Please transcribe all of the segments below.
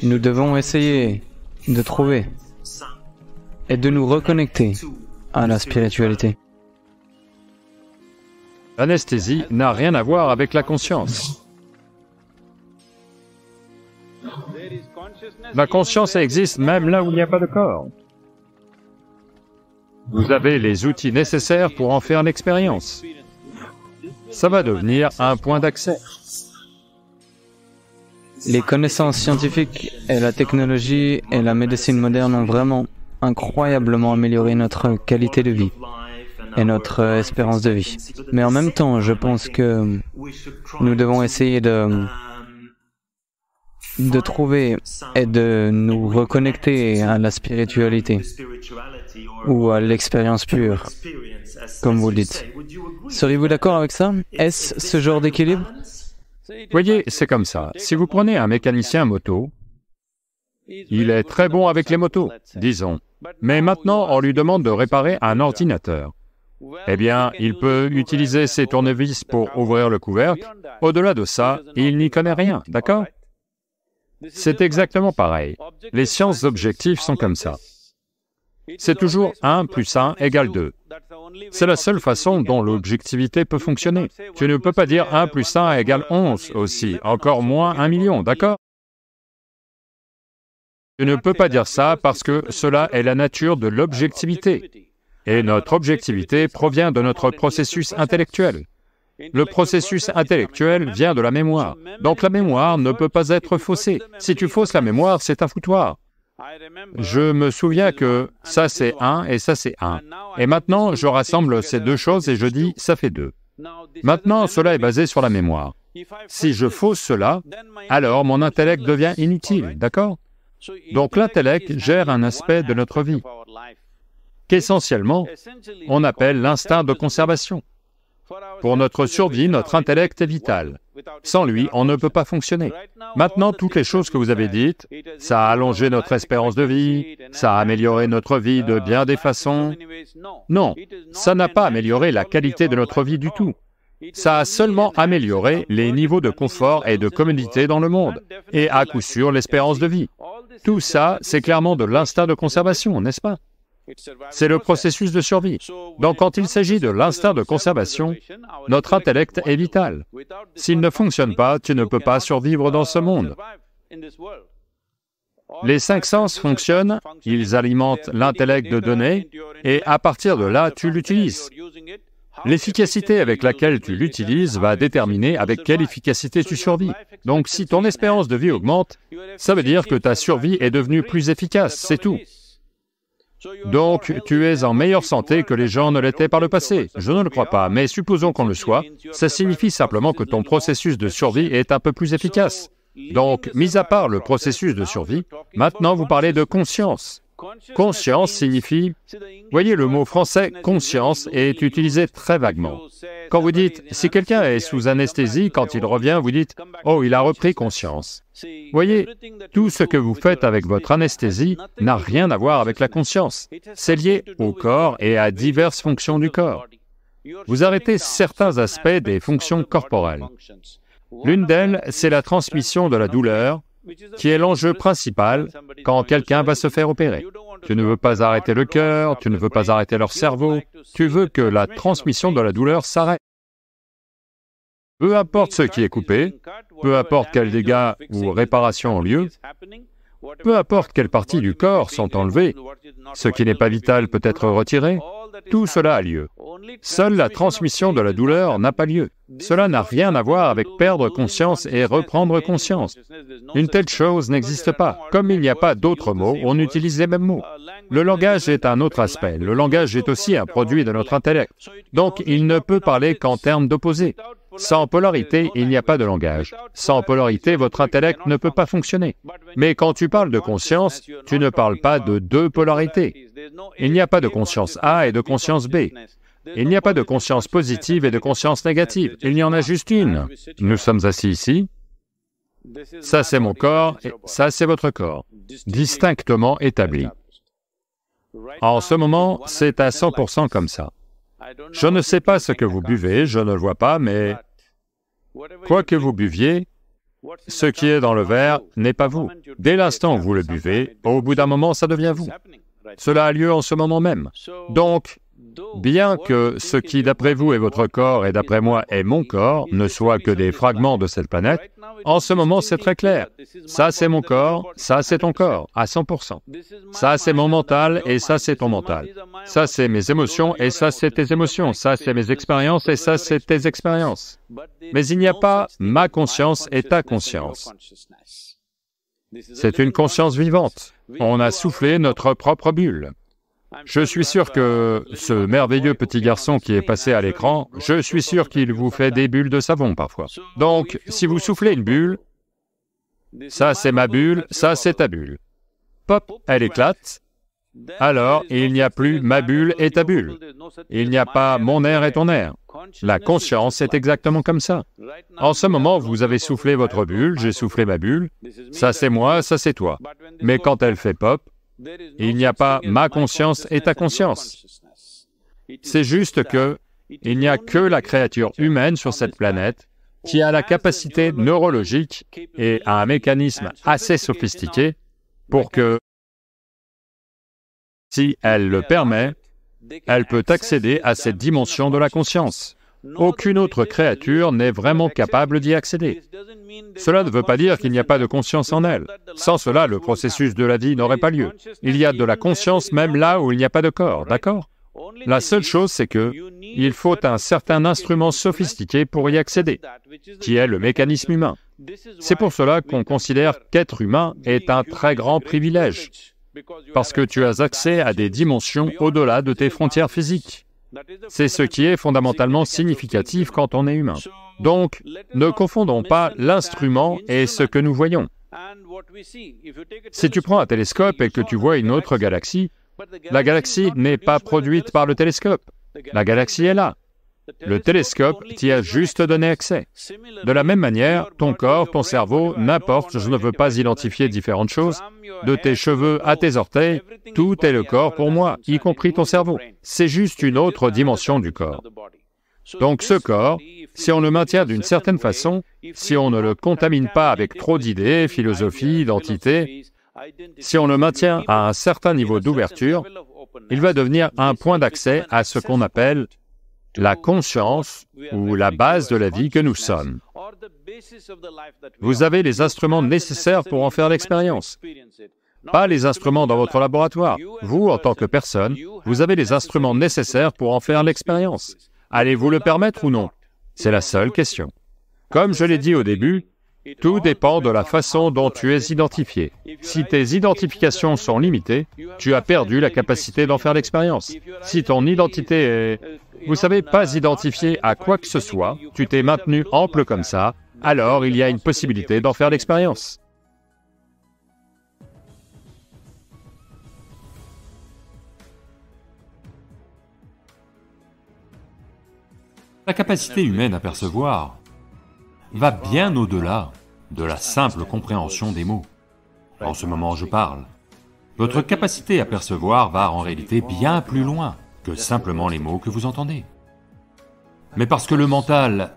Nous devons essayer de trouver et de nous reconnecter à la spiritualité. L'anesthésie n'a rien à voir avec la conscience. La conscience existe même là où il n'y a pas de corps. Vous avez les outils nécessaires pour en faire l'expérience. Ça va devenir un point d'accès. Les connaissances scientifiques et la technologie et la médecine moderne ont vraiment incroyablement amélioré notre qualité de vie et notre espérance de vie. Mais en même temps, je pense que nous devons essayer de trouver et de nous reconnecter à la spiritualité ou à l'expérience pure, comme vous le dites. Seriez-vous d'accord avec ça? Est-ce ce genre d'équilibre? Voyez, c'est comme ça. Si vous prenez un mécanicien moto, il est très bon avec les motos, disons. Mais maintenant, on lui demande de réparer un ordinateur. Eh bien, il peut utiliser ses tournevis pour ouvrir le couvercle. Au-delà de ça, il n'y connaît rien, d'accord? C'est exactement pareil. Les sciences objectives sont comme ça. C'est toujours 1 + 1 = 2. C'est la seule façon dont l'objectivité peut fonctionner. Tu ne peux pas dire 1 + 1 = 11 aussi, encore moins 1 million, d'accord? Tu ne peux pas dire ça parce que cela est la nature de l'objectivité. Et notre objectivité provient de notre processus intellectuel. Le processus intellectuel vient de la mémoire. Donc la mémoire ne peut pas être faussée. Si tu fausses la mémoire, c'est un foutoir. Je me souviens que ça c'est 1 et ça c'est 1. Et maintenant, je rassemble ces deux choses et je dis ça fait 2. Maintenant, cela est basé sur la mémoire. Si je fausse cela, alors mon intellect devient inutile, d'accord? Donc l'intellect gère un aspect de notre vie qu'essentiellement, on appelle l'instinct de conservation. Pour notre survie, notre intellect est vital. Sans lui, on ne peut pas fonctionner. Maintenant, toutes les choses que vous avez dites, ça a allongé notre espérance de vie, ça a amélioré notre vie de bien des façons. Non, ça n'a pas amélioré la qualité de notre vie du tout. Ça a seulement amélioré les niveaux de confort et de commodité dans le monde, et à coup sûr l'espérance de vie. Tout ça, c'est clairement de l'instinct de conservation, n'est-ce pas? C'est le processus de survie. Donc quand il s'agit de l'instinct de conservation, notre intellect est vital. S'il ne fonctionne pas, tu ne peux pas survivre dans ce monde. Les 5 sens fonctionnent, ils alimentent l'intellect de données, et à partir de là, tu l'utilises. L'efficacité avec laquelle tu l'utilises va déterminer avec quelle efficacité tu survis. Donc si ton espérance de vie augmente, ça veut dire que ta survie est devenue plus efficace, c'est tout. Donc, tu es en meilleure santé que les gens ne l'étaient par le passé. Je ne le crois pas, mais supposons qu'on le soit, ça signifie simplement que ton processus de survie est un peu plus efficace. Donc, mis à part le processus de survie, maintenant vous parlez de conscience. Conscience signifie... Voyez, le mot français « conscience » est utilisé très vaguement. Quand vous dites « si quelqu'un est sous anesthésie, quand il revient, vous dites « oh, il a repris conscience ». Voyez, tout ce que vous faites avec votre anesthésie n'a rien à voir avec la conscience. C'est lié au corps et à diverses fonctions du corps. Vous arrêtez certains aspects des fonctions corporelles. L'une d'elles, c'est la transmission de la douleur, qui est l'enjeu principal quand quelqu'un va se faire opérer. Tu ne veux pas arrêter le cœur, tu ne veux pas arrêter leur cerveau, tu veux que la transmission de la douleur s'arrête. Peu importe ce qui est coupé, peu importe quels dégâts ou réparations ont lieu, peu importe quelles parties du corps sont enlevées, ce qui n'est pas vital peut être retiré, tout cela a lieu. Seule la transmission de la douleur n'a pas lieu. Cela n'a rien à voir avec perdre conscience et reprendre conscience. Une telle chose n'existe pas. Comme il n'y a pas d'autres mots, on utilise les mêmes mots. Le langage est un autre aspect. Le langage est aussi un produit de notre intellect. Donc, il ne peut parler qu'en termes d'opposés. Sans polarité, il n'y a pas de langage. Sans polarité, votre intellect ne peut pas fonctionner. Mais quand tu parles de conscience, tu ne parles pas de deux polarités. Il n'y a pas de conscience A et de conscience B. Il n'y a pas de conscience positive et de conscience négative. Il y en a juste une. Nous sommes assis ici. Ça, c'est mon corps, et ça, c'est votre corps, distinctement établi. En ce moment, c'est à 100% comme ça. Je ne sais pas ce que vous buvez, je ne le vois pas, mais quoi que vous buviez, Ce qui est dans le verre n'est pas vous. Dès l'instant où vous le buvez, au bout d'un moment, ça devient vous. Cela a lieu en ce moment même. Donc, bien que ce qui d'après vous est votre corps et d'après moi est mon corps ne soit que des fragments de cette planète, en ce moment c'est très clair. Ça c'est mon corps, ça c'est ton corps, à 100%. Ça c'est mon mental et ça c'est ton mental. Ça c'est mes émotions et ça c'est tes émotions. Ça c'est mes expériences et ça c'est tes expériences. Mais il n'y a pas ma conscience et ta conscience. C'est une conscience vivante. On a soufflé notre propre bulle. Je suis sûr que ce merveilleux petit garçon qui est passé à l'écran, je suis sûr qu'il vous fait des bulles de savon parfois. Donc, si vous soufflez une bulle, ça c'est ma bulle, ça c'est ta bulle. Pop, elle éclate, alors il n'y a plus ma bulle et ta bulle. Il n'y a pas mon air et ton air. La conscience est exactement comme ça. En ce moment, vous avez soufflé votre bulle, j'ai soufflé ma bulle, ça c'est moi, ça c'est toi. Mais quand elle fait pop, il n'y a pas ma conscience et ta conscience. C'est juste que il n'y a que la créature humaine sur cette planète qui a la capacité neurologique et a un mécanisme assez sophistiqué pour que, si elle le permet, elle peut accéder à cette dimension de la conscience. Aucune autre créature n'est vraiment capable d'y accéder. Cela ne veut pas dire qu'il n'y a pas de conscience en elle. Sans cela, le processus de la vie n'aurait pas lieu. Il y a de la conscience même là où il n'y a pas de corps, d'accord? La seule chose, c'est que il faut un certain instrument sophistiqué pour y accéder, qui est le mécanisme humain. C'est pour cela qu'on considère qu'être humain est un très grand privilège, parce que tu as accès à des dimensions au-delà de tes frontières physiques. C'est ce qui est fondamentalement significatif quand on est humain. Donc, ne confondons pas l'instrument et ce que nous voyons. Si tu prends un télescope et que tu vois une autre galaxie, la galaxie n'est pas produite par le télescope. La galaxie est là. Le télescope t'y a juste donné accès. De la même manière, ton corps, ton cerveau, n'importe, je ne veux pas identifier différentes choses, de tes cheveux à tes orteils, tout est le corps pour moi, y compris ton cerveau. C'est juste une autre dimension du corps. Donc ce corps, si on le maintient d'une certaine façon, si on ne le contamine pas avec trop d'idées, philosophies, d'entités, si on le maintient à un certain niveau d'ouverture, il va devenir un point d'accès à ce qu'on appelle la conscience ou la base de la vie que nous sommes. Vous avez les instruments nécessaires pour en faire l'expérience. Pas les instruments dans votre laboratoire. Vous, en tant que personne, vous avez les instruments nécessaires pour en faire l'expérience. Allez-vous le permettre ou non? C'est la seule question. Comme je l'ai dit au début, tout dépend de la façon dont tu es identifié. Si tes identifications sont limitées, tu as perdu la capacité d'en faire l'expérience. Si ton identité est, vous savez, pas identifiée à quoi que ce soit, tu t'es maintenu ample comme ça, alors il y a une possibilité d'en faire l'expérience. La capacité humaine à percevoir va bien au-delà de la simple compréhension des mots. En ce moment, je parle. Votre capacité à percevoir va en réalité bien plus loin que simplement les mots que vous entendez. Mais parce que le mental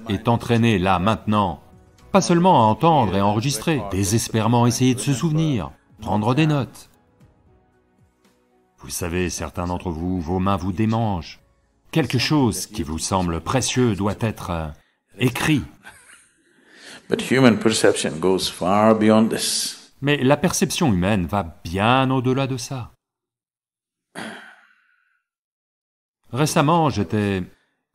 est entraîné là maintenant, pas seulement à entendre et enregistrer, désespérément essayer de se souvenir, prendre des notes. Vous savez, certains d'entre vous, vos mains vous démangent. Quelque chose qui vous semble précieux doit être écrit. Mais la perception humaine va bien au-delà de ça. Récemment,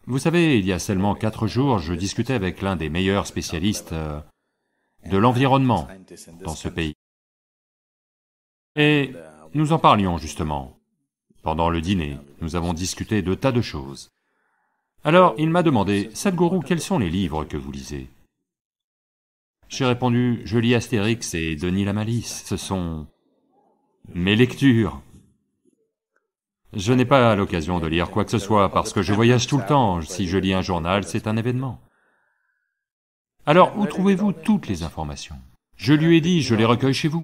vous savez, il y a seulement 4 jours, je discutais avec l'un des meilleurs spécialistes de l'environnement dans ce pays. Et nous en parlions justement. Pendant le dîner, nous avons discuté de tas de choses. Alors, il m'a demandé, « Sadhguru, quels sont les livres que vous lisez ?» J'ai répondu, « Je lis Astérix et Denis la Malice, ce sont mes lectures. » Je n'ai pas l'occasion de lire quoi que ce soit parce que je voyage tout le temps. Si je lis un journal, c'est un événement. Alors, où trouvez-vous toutes les informations? Je lui ai dit, je les recueille chez vous.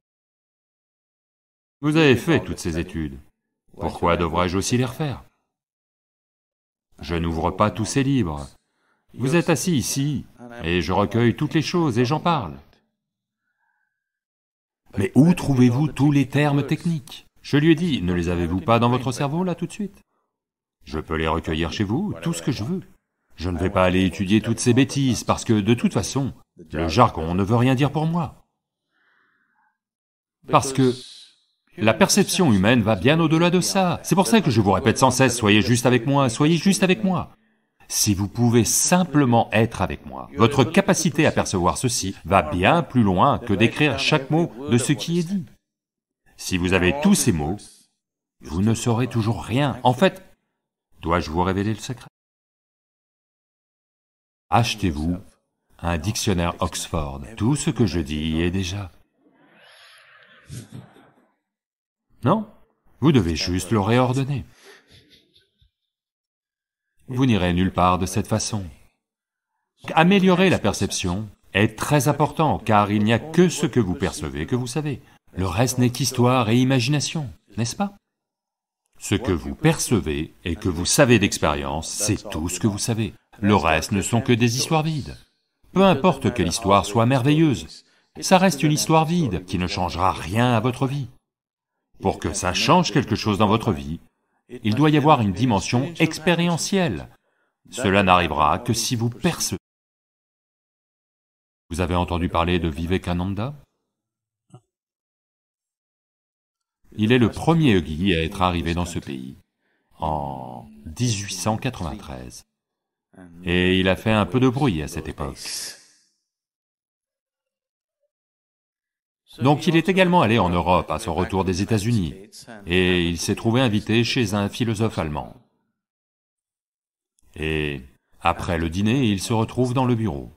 Vous avez fait toutes ces études. Pourquoi devrais-je aussi les refaire? Je n'ouvre pas tous ces livres. Vous êtes assis ici, et je recueille toutes les choses et j'en parle. Mais où trouvez-vous tous les termes techniques? Je lui ai dit, ne les avez-vous pas dans votre cerveau là tout de suite? Je peux les recueillir chez vous, tout ce que je veux. Je ne vais pas aller étudier toutes ces bêtises, parce que de toute façon, le jargon ne veut rien dire pour moi. Parce que la perception humaine va bien au-delà de ça. C'est pour ça que je vous répète sans cesse, soyez juste avec moi, soyez juste avec moi. Si vous pouvez simplement être avec moi, votre capacité à percevoir ceci va bien plus loin que d'écrire chaque mot de ce qui est dit. Si vous avez tous ces mots, vous ne saurez toujours rien. En fait, dois-je vous révéler le secret? Achetez-vous un dictionnaire Oxford. Tout ce que je dis y est déjà. Non, vous devez juste le réordonner. Vous n'irez nulle part de cette façon. Améliorer la perception est très important, car il n'y a que ce que vous percevez que vous savez. Le reste n'est qu'histoire et imagination, n'est-ce pas? Ce que vous percevez et que vous savez d'expérience, c'est tout ce que vous savez. Le reste ne sont que des histoires vides. Peu importe quelle histoire soit merveilleuse, ça reste une histoire vide qui ne changera rien à votre vie. Pour que ça change quelque chose dans votre vie, il doit y avoir une dimension expérientielle. Cela n'arrivera que si vous percevez. Vous avez entendu parler de Vivekananda? Il est le premier yogi à être arrivé dans ce pays, en 1893. Et il a fait un peu de bruit à cette époque. Donc il est également allé en Europe à son retour des États-Unis, et il s'est trouvé invité chez un philosophe allemand. Et après le dîner, il se retrouve dans le bureau,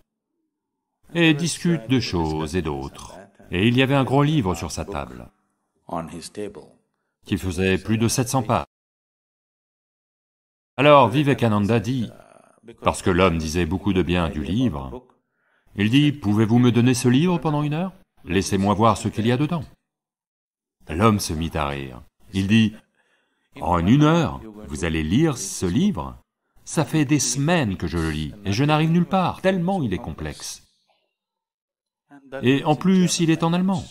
et discute de choses et d'autres, et il y avait un gros livre sur sa table, qui faisait plus de 700 pages. Alors Vivekananda dit, parce que l'homme disait beaucoup de bien du livre, il dit, « Pouvez-vous me donner ce livre pendant 1 heure? Laissez-moi voir ce qu'il y a dedans. » L'homme se mit à rire. Il dit, « En 1 heure, vous allez lire ce livre? Ça fait des semaines que je le lis, et je n'arrive nulle part, tellement il est complexe. Et en plus, il est en allemand.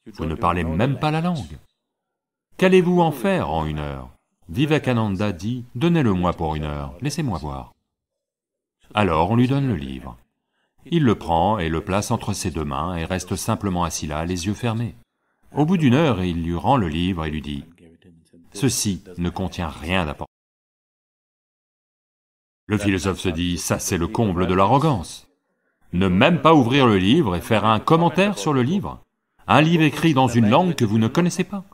Vous ne parlez même pas la langue. Qu'allez-vous en faire en 1 heure? » Vivekananda dit, « Donnez-le-moi pour 1 heure, laissez-moi voir. » Alors on lui donne le livre. Il le prend et le place entre ses 2 mains et reste simplement assis là, les yeux fermés. Au bout d'1 heure, il lui rend le livre et lui dit, « Ceci ne contient rien d'important. » Le philosophe se dit, « Ça c'est le comble de l'arrogance. Ne même pas ouvrir le livre et faire un commentaire sur le livre, un livre écrit dans une langue que vous ne connaissez pas. »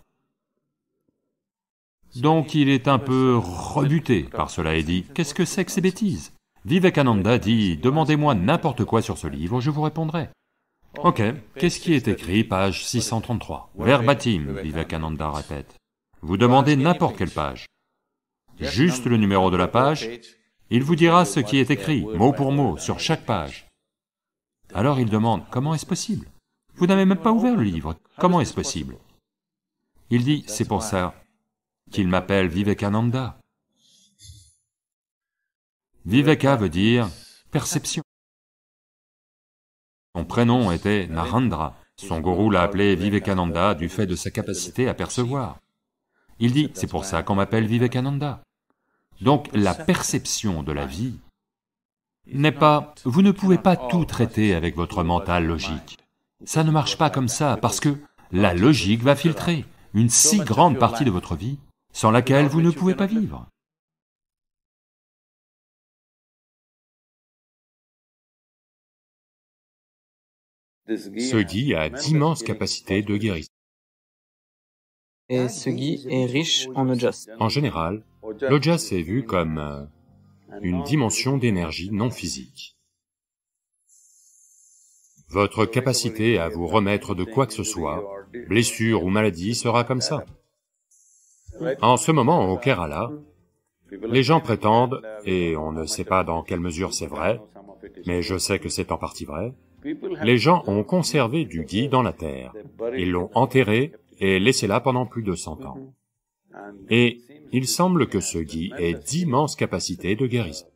Donc il est un peu rebuté par cela et dit, « Qu'est-ce que c'est que ces bêtises ?» Vivekananda dit, « Demandez-moi n'importe quoi sur ce livre, je vous répondrai. » Ok, qu'est-ce qui est écrit, page 633? Verbatim, Vivekananda répète. Vous demandez n'importe quelle page. Juste le numéro de la page, il vous dira ce qui est écrit, mot pour mot, sur chaque page. Alors il demande, comment est-ce possible? Vous n'avez même pas ouvert le livre, comment est-ce possible? Il dit, c'est pour ça qu'il m'appelle Vivekananda. Viveka veut dire perception. Son prénom était Narendra, son gourou l'a appelé Vivekananda du fait de sa capacité à percevoir. Il dit, c'est pour ça qu'on m'appelle Vivekananda. Donc la perception de la vie n'est pas... Vous ne pouvez pas tout traiter avec votre mental logique. Ça ne marche pas comme ça, parce que la logique va filtrer une si grande partie de votre vie, sans laquelle vous ne pouvez pas vivre. Ce guide a d'immenses capacités de guérison. Et ce guide est riche en ojas. En général, l'ojas est vu comme une dimension d'énergie non physique. Votre capacité à vous remettre de quoi que ce soit, blessure ou maladie, sera comme ça. En ce moment, au Kerala, les gens prétendent, et on ne sait pas dans quelle mesure c'est vrai, mais je sais que c'est en partie vrai, les gens ont conservé du ghee dans la terre, ils l'ont enterré et laissé là pendant plus de 100 ans. Et il semble que ce ghee ait d'immenses capacités de guérison.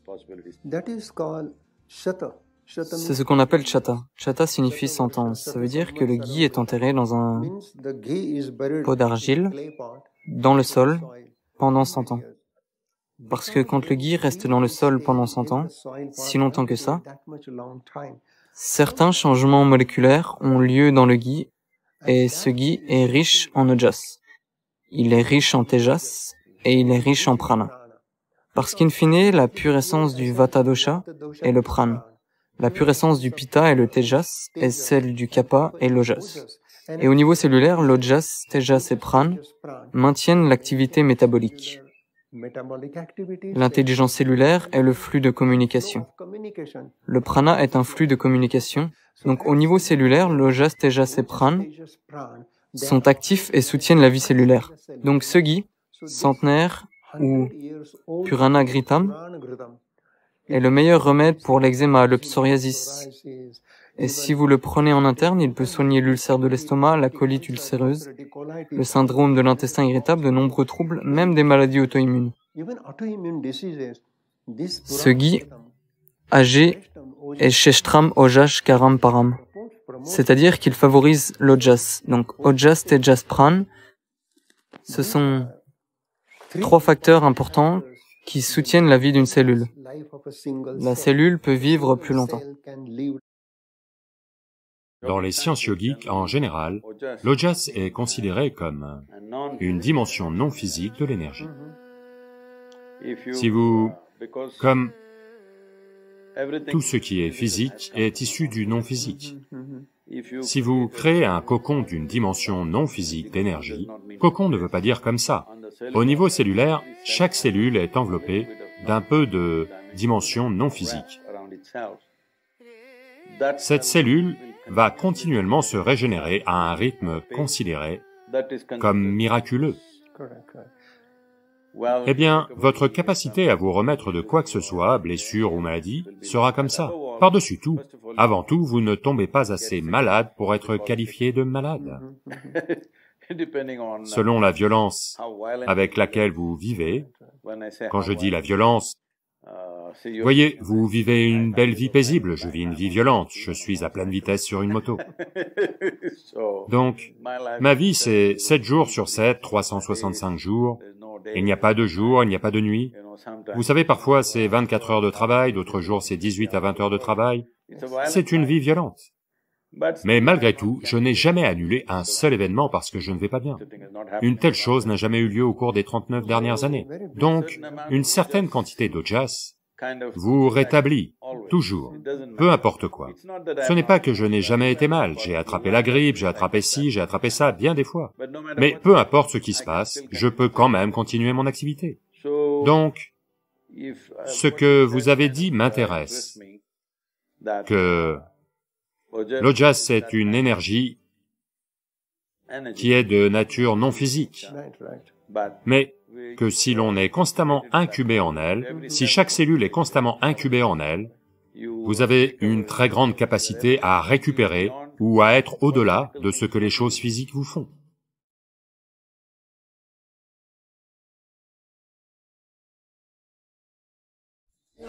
C'est ce qu'on appelle chata. Chata signifie sentence. Ça veut dire que le ghee est enterré dans un pot d'argile, dans le sol, pendant 100 ans. Parce que quand le ghee reste dans le sol pendant 100 ans, si longtemps que ça, certains changements moléculaires ont lieu dans le ghee, et ce ghee est riche en ojas. Il est riche en tejas, et il est riche en prana. Parce qu'in fine, la pure essence du vata dosha est le prana. La pure essence du pitta et le tejas est celle du kapha et l'ojas. Et au niveau cellulaire, l'ojas, tejas et prana maintiennent l'activité métabolique. L'intelligence cellulaire est le flux de communication. Le prana est un flux de communication. Donc au niveau cellulaire, l'ojas, tejas et prana sont actifs et soutiennent la vie cellulaire. Donc ce ghee, centenaire ou Purana Ghritam, est le meilleur remède pour l'eczéma, le psoriasis. Et si vous le prenez en interne, il peut soigner l'ulcère de l'estomac, la colite ulcéreuse, le syndrome de l'intestin irritable, de nombreux troubles, même des maladies auto-immunes. Ce ghee, âgé, est Sheshtram Ojas Karam Param, c'est-à-dire qu'il favorise l'ojas. Donc ojas, tejas, prana, ce sont 3 facteurs importants qui soutiennent la vie d'une cellule. La cellule peut vivre plus longtemps. Dans les sciences yogiques, en général, l'ojas est considéré comme une dimension non physique de l'énergie. Comme tout ce qui est physique est issu du non physique. Si vous créez un cocon d'une dimension non physique d'énergie, cocon ne veut pas dire comme ça. Au niveau cellulaire, chaque cellule est enveloppée d'un peu de dimension non physique. Cette cellule va continuellement se régénérer à un rythme considéré comme miraculeux. Eh bien, votre capacité à vous remettre de quoi que ce soit, blessure ou maladie, sera comme ça. Par-dessus tout, avant tout, vous ne tombez pas assez malade pour être qualifié de malade. Selon la violence avec laquelle vous vivez, quand je dis la violence, voyez, vous vivez une belle vie paisible, je vis une vie violente, je suis à pleine vitesse sur une moto. Donc, ma vie c'est 7 jours sur 7, 365 jours, il n'y a pas de jour, il n'y a pas de nuit. Vous savez, parfois c'est 24 heures de travail, d'autres jours c'est 18 à 20 heures de travail. C'est une vie violente. Mais malgré tout, je n'ai jamais annulé un seul événement parce que je ne vais pas bien. Une telle chose n'a jamais eu lieu au cours des 39 dernières années. Donc, une certaine quantité d'ojas vous rétablit, toujours, peu importe quoi. Ce n'est pas que je n'ai jamais été mal, j'ai attrapé la grippe, j'ai attrapé ci, j'ai attrapé ça, bien des fois. Mais peu importe ce qui se passe, je peux quand même continuer mon activité. Donc, ce que vous avez dit m'intéresse, que l'ojas c'est une énergie qui est de nature non physique, mais que si l'on est constamment incubé en elle, si chaque cellule est constamment incubée en elle, vous avez une très grande capacité à récupérer ou à être au-delà de ce que les choses physiques vous font.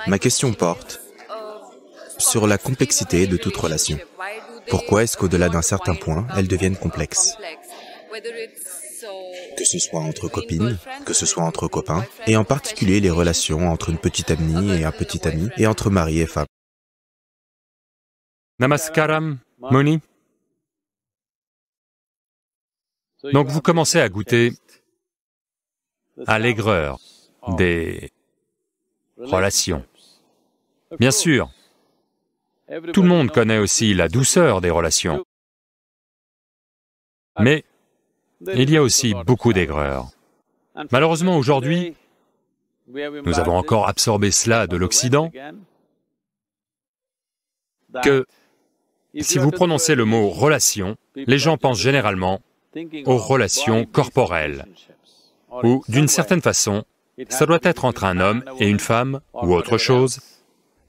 Ma question porte sur la complexité de toute relation. Pourquoi est-ce qu'au-delà d'un certain point, elles deviennent complexes? Que ce soit entre copines, que ce soit entre copains, et en particulier les relations entre une petite amie et un petit ami, et entre mari et femme. Namaskaram, Moni. Donc vous commencez à goûter à l'aigreur des relations. Bien sûr, tout le monde connaît aussi la douceur des relations. Mais il y a aussi beaucoup d'aigreur. Malheureusement, aujourd'hui, nous avons encore absorbé cela de l'Occident, que si vous prononcez le mot « relation », les gens pensent généralement aux relations corporelles, ou d'une certaine façon, ça doit être entre un homme et une femme, ou autre chose,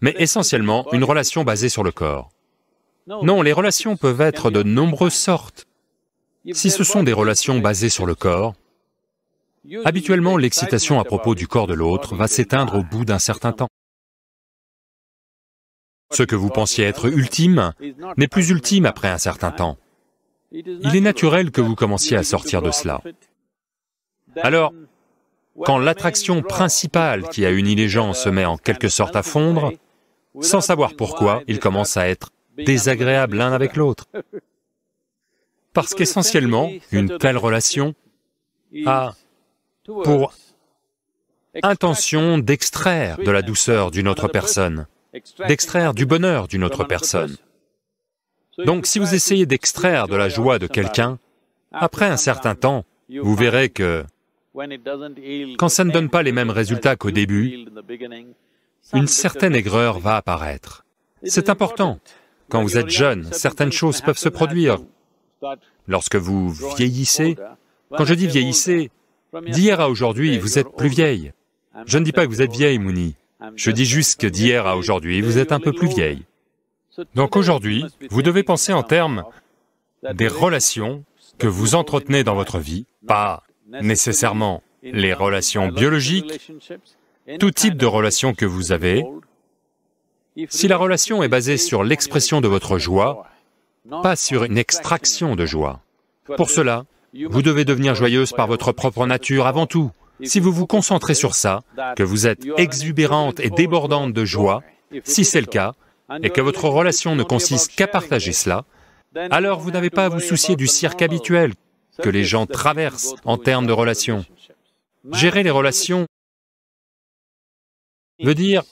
mais essentiellement une relation basée sur le corps. Non, les relations peuvent être de nombreuses sortes. Si ce sont des relations basées sur le corps, habituellement l'excitation à propos du corps de l'autre va s'éteindre au bout d'un certain temps. Ce que vous pensiez être ultime n'est plus ultime après un certain temps. Il est naturel que vous commenciez à sortir de cela. Alors, quand l'attraction principale qui a uni les gens se met en quelque sorte à fondre, sans savoir pourquoi, ils commencent à être désagréables l'un avec l'autre. Parce qu'essentiellement, une telle relation a pour intention d'extraire de la douceur d'une autre personne, d'extraire du bonheur d'une autre personne. Donc si vous essayez d'extraire de la joie de quelqu'un, après un certain temps, vous verrez que quand ça ne donne pas les mêmes résultats qu'au début, une certaine aigreur va apparaître. C'est important. Quand vous êtes jeune, certaines choses peuvent se produire. Lorsque vous vieillissez, quand je dis vieillissez, d'hier à aujourd'hui, vous êtes plus vieille. Je ne dis pas que vous êtes vieille, Mouni. Je dis juste que d'hier à aujourd'hui, vous êtes un peu plus vieille. Donc aujourd'hui, vous devez penser en termes des relations que vous entretenez dans votre vie, pas nécessairement les relations biologiques, tout type de relation que vous avez. Si la relation est basée sur l'expression de votre joie, pas sur une extraction de joie. Pour cela, vous devez devenir joyeuse par votre propre nature avant tout. Si vous vous concentrez sur ça, que vous êtes exubérante et débordante de joie, si c'est le cas, et que votre relation ne consiste qu'à partager cela, alors vous n'avez pas à vous soucier du cirque habituel que les gens traversent en termes de relations. Gérer les relations veut dire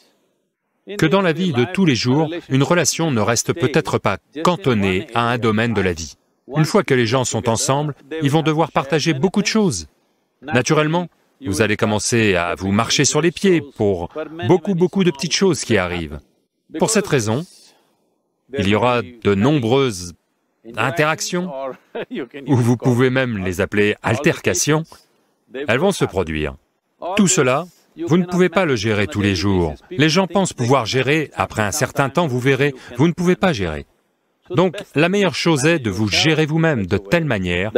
que dans la vie de tous les jours, une relation ne reste peut-être pas cantonnée à un domaine de la vie. Une fois que les gens sont ensemble, ils vont devoir partager beaucoup de choses. Naturellement, vous allez commencer à vous marcher sur les pieds pour beaucoup de petites choses qui arrivent. Pour cette raison, il y aura de nombreuses interactions, ou vous pouvez même les appeler altercations, elles vont se produire. Tout cela, vous ne pouvez pas le gérer tous les jours. Les gens pensent pouvoir gérer, après un certain temps, vous verrez, vous ne pouvez pas gérer. Donc, la meilleure chose est de vous gérer vous-même de telle manière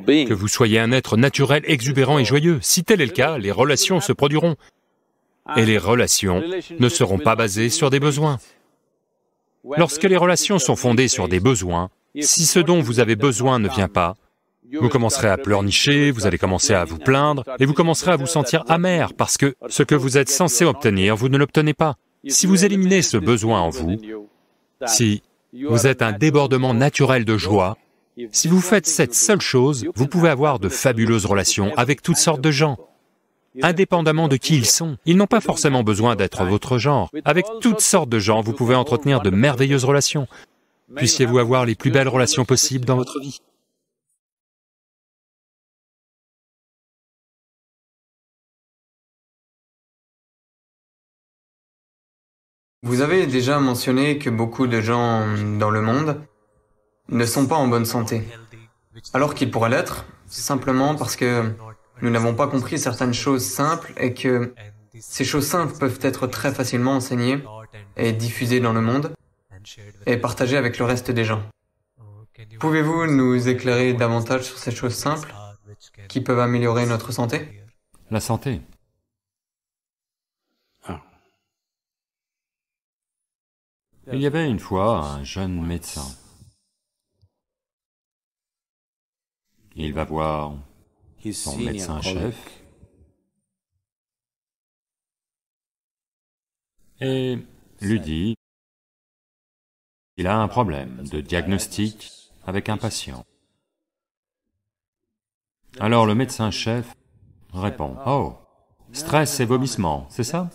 que vous soyez un être naturel, exubérant et joyeux. Si tel est le cas, les relations se produiront. Et les relations ne seront pas basées sur des besoins. Lorsque les relations sont fondées sur des besoins, si ce dont vous avez besoin ne vient pas, vous commencerez à pleurnicher, vous allez commencer à vous plaindre, et vous commencerez à vous sentir amer, parce que ce que vous êtes censé obtenir, vous ne l'obtenez pas. Si vous éliminez ce besoin en vous, si vous êtes un débordement naturel de joie, si vous faites cette seule chose, vous pouvez avoir de fabuleuses relations avec toutes sortes de gens, indépendamment de qui ils sont. Ils n'ont pas forcément besoin d'être votre genre. Avec toutes sortes de gens, vous pouvez entretenir de merveilleuses relations. Puissiez-vous avoir les plus belles relations possibles dans votre vie. Vous avez déjà mentionné que beaucoup de gens dans le monde ne sont pas en bonne santé, alors qu'ils pourraient l'être, simplement parce que nous n'avons pas compris certaines choses simples et que ces choses simples peuvent être très facilement enseignées et diffusées dans le monde et partagées avec le reste des gens. Pouvez-vous nous éclairer davantage sur ces choses simples qui peuvent améliorer notre santé? La santé. Il y avait une fois un jeune médecin. Il va voir son médecin-chef et lui dit qu'il a un problème de diagnostic avec un patient. Alors le médecin-chef répond, « Oh, stress et vomissement, c'est ça?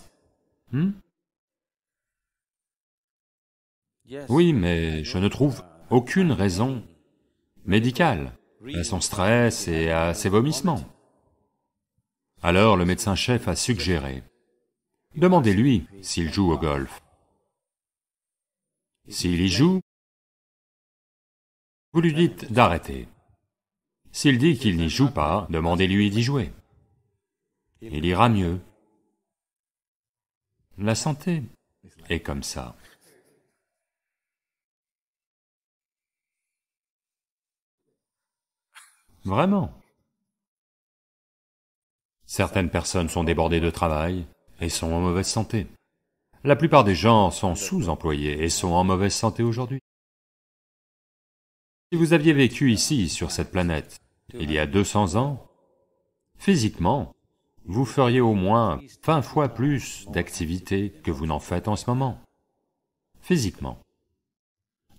Oui, mais je ne trouve aucune raison médicale à son stress et à ses vomissements. » Alors le médecin-chef a suggéré, demandez-lui s'il joue au golf. S'il y joue, vous lui dites d'arrêter. S'il dit qu'il n'y joue pas, demandez-lui d'y jouer. Il ira mieux. La santé est comme ça. Vraiment. Certaines personnes sont débordées de travail et sont en mauvaise santé. La plupart des gens sont sous-employés et sont en mauvaise santé aujourd'hui. Si vous aviez vécu ici, sur cette planète, il y a 200 ans, physiquement, vous feriez au moins 20 fois plus d'activités que vous n'en faites en ce moment. Physiquement.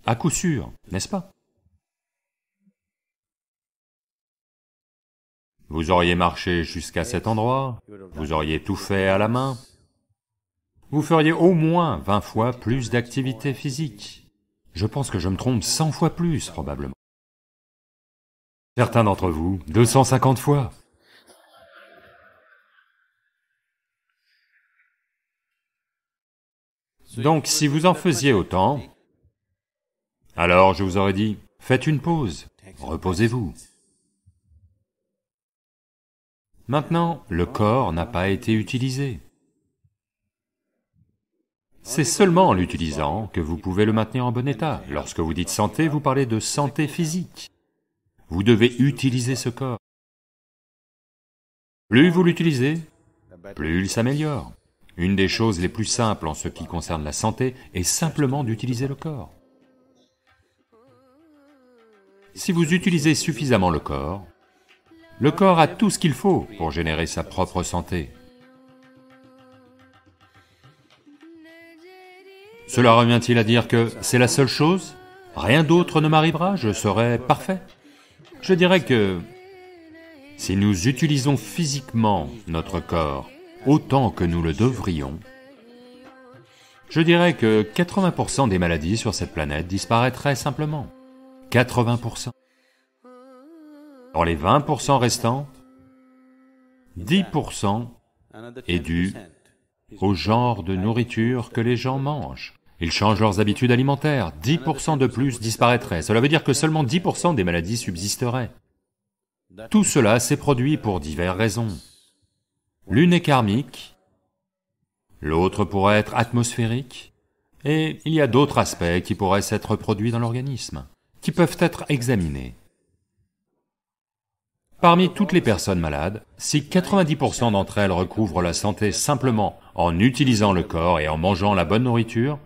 À coup sûr, n'est-ce pas? Vous auriez marché jusqu'à cet endroit, vous auriez tout fait à la main, vous feriez au moins 20 fois plus d'activités physiques. Je pense que je me trompe 100 fois plus, probablement. Certains d'entre vous, 250 fois. Donc, si vous en faisiez autant, alors je vous aurais dit, faites une pause, reposez-vous. Maintenant, le corps n'a pas été utilisé. C'est seulement en l'utilisant que vous pouvez le maintenir en bon état. Lorsque vous dites santé, vous parlez de santé physique. Vous devez utiliser ce corps. Plus vous l'utilisez, plus il s'améliore. Une des choses les plus simples en ce qui concerne la santé est simplement d'utiliser le corps. Si vous utilisez suffisamment le corps a tout ce qu'il faut pour générer sa propre santé. Cela revient-il à dire que c'est la seule chose? Rien d'autre ne m'arrivera, je serai parfait? Je dirais que si nous utilisons physiquement notre corps autant que nous le devrions, je dirais que 80% des maladies sur cette planète disparaîtraient simplement. 80%. Or les 20% restants, 10% est dû au genre de nourriture que les gens mangent. Ils changent leurs habitudes alimentaires, 10% de plus disparaîtraient. Cela veut dire que seulement 10% des maladies subsisteraient. Tout cela s'est produit pour diverses raisons. L'une est karmique, l'autre pourrait être atmosphérique, et il y a d'autres aspects qui pourraient s'être produits dans l'organisme, qui peuvent être examinés. Parmi toutes les personnes malades, si 90% d'entre elles recouvrent la santé simplement en utilisant le corps et en mangeant la bonne nourriture,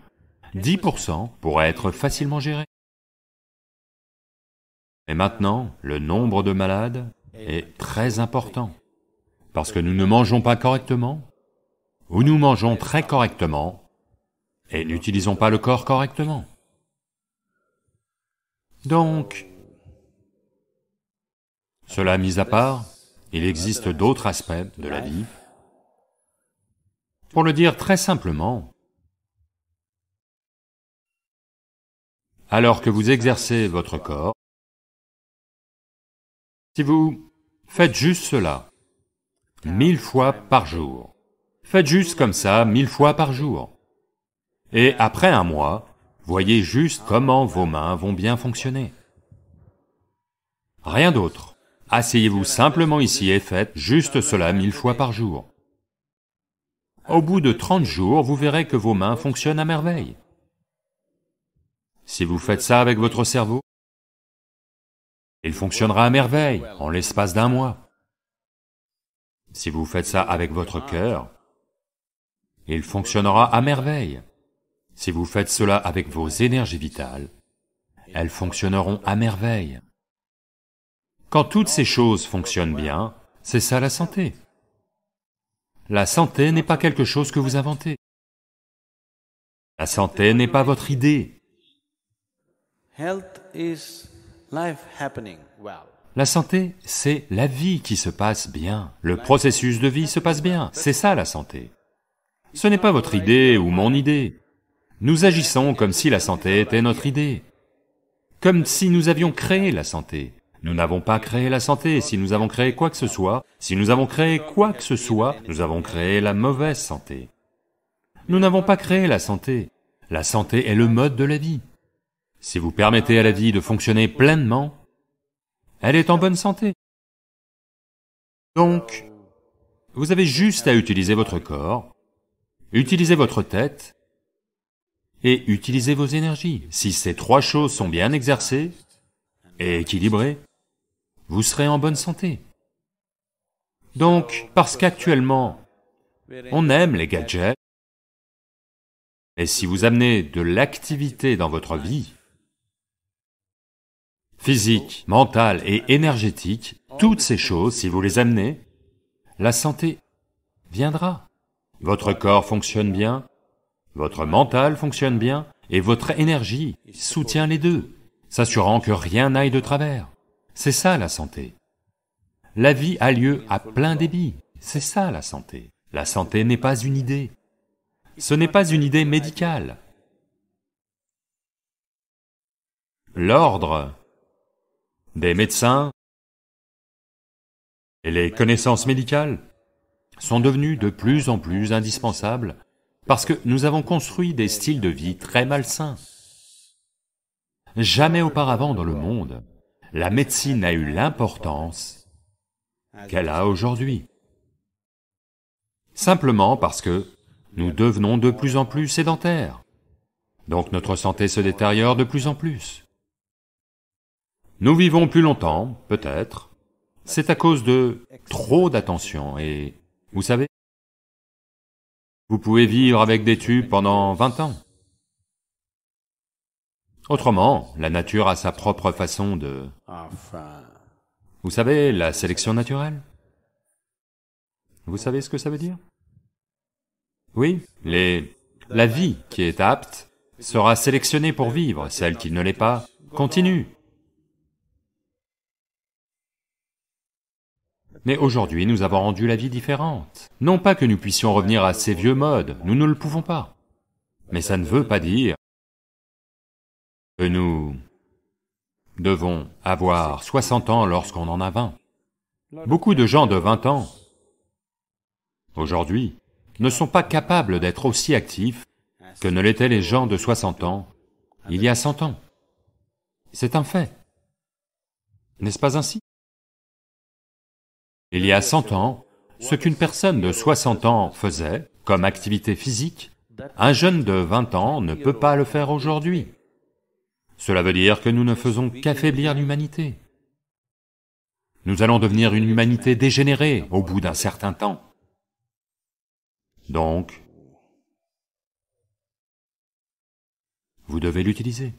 10% pourraient être facilement gérés. Mais maintenant, le nombre de malades est très important, parce que nous ne mangeons pas correctement, ou nous mangeons très correctement, et n'utilisons pas le corps correctement. Donc, cela mis à part, il existe d'autres aspects de la vie. Pour le dire très simplement, alors que vous exercez votre corps, si vous faites juste cela, 1000 fois par jour, faites juste comme ça 1000 fois par jour, et après un mois, voyez juste comment vos mains vont bien fonctionner. Rien d'autre. Asseyez-vous simplement ici et faites juste cela 1000 fois par jour. Au bout de 30 jours, vous verrez que vos mains fonctionnent à merveille. Si vous faites ça avec votre cerveau, il fonctionnera à merveille en l'espace d'un mois. Si vous faites ça avec votre cœur, il fonctionnera à merveille. Si vous faites cela avec vos énergies vitales, elles fonctionneront à merveille. Quand toutes ces choses fonctionnent bien, c'est ça la santé. La santé n'est pas quelque chose que vous inventez. La santé n'est pas votre idée. La santé, c'est la vie qui se passe bien. Le processus de vie se passe bien, c'est ça la santé. Ce n'est pas votre idée ou mon idée. Nous agissons comme si la santé était notre idée. Comme si nous avions créé la santé. Nous n'avons pas créé la santé. Si nous avons créé quoi que ce soit, nous avons créé la mauvaise santé. Nous n'avons pas créé la santé. La santé est le mode de la vie. Si vous permettez à la vie de fonctionner pleinement, elle est en bonne santé. Donc, vous avez juste à utiliser votre corps, utiliser votre tête et utiliser vos énergies. Si ces trois choses sont bien exercées et équilibrées, vous serez en bonne santé. Donc, parce qu'actuellement, on aime les gadgets, Et si vous amenez de l'activité dans votre vie, physique, mentale et énergétique, toutes ces choses, si vous les amenez, la santé viendra. Votre corps fonctionne bien, votre mental fonctionne bien, et votre énergie soutient les deux, s'assurant que rien n'aille de travers. C'est ça la santé. La vie a lieu à plein débit, c'est ça la santé. La santé n'est pas une idée. Ce n'est pas une idée médicale. L'ordre des médecins et les connaissances médicales sont devenues de plus en plus indispensables parce que nous avons construit des styles de vie très malsains. Jamais auparavant dans le monde, la médecine n'a eu l'importance qu'elle a aujourd'hui. Simplement parce que nous devenons de plus en plus sédentaires. Donc notre santé se détériore de plus en plus. Nous vivons plus longtemps, peut-être. C'est à cause de trop d'attention et, vous savez, vous pouvez vivre avec des tubes pendant 20 ans. Autrement, la nature a sa propre façon de... Vous savez, la sélection naturelle? Vous savez ce que ça veut dire? Oui, la vie qui est apte sera sélectionnée pour vivre, celle qui ne l'est pas continue. Mais aujourd'hui, nous avons rendu la vie différente. Non pas que nous puissions revenir à ces vieux modes, nous ne le pouvons pas. Mais ça ne veut pas dire que nous devons avoir 60 ans lorsqu'on en a 20. Beaucoup de gens de 20 ans, aujourd'hui, ne sont pas capables d'être aussi actifs que ne l'étaient les gens de 60 ans il y a 100 ans. C'est un fait. N'est-ce pas ainsi? Il y a 100 ans, ce qu'une personne de 60 ans faisait comme activité physique, un jeune de 20 ans ne peut pas le faire aujourd'hui. Cela veut dire que nous ne faisons qu'affaiblir l'humanité. Nous allons devenir une humanité dégénérée au bout d'un certain temps. Donc, vous devez l'utiliser.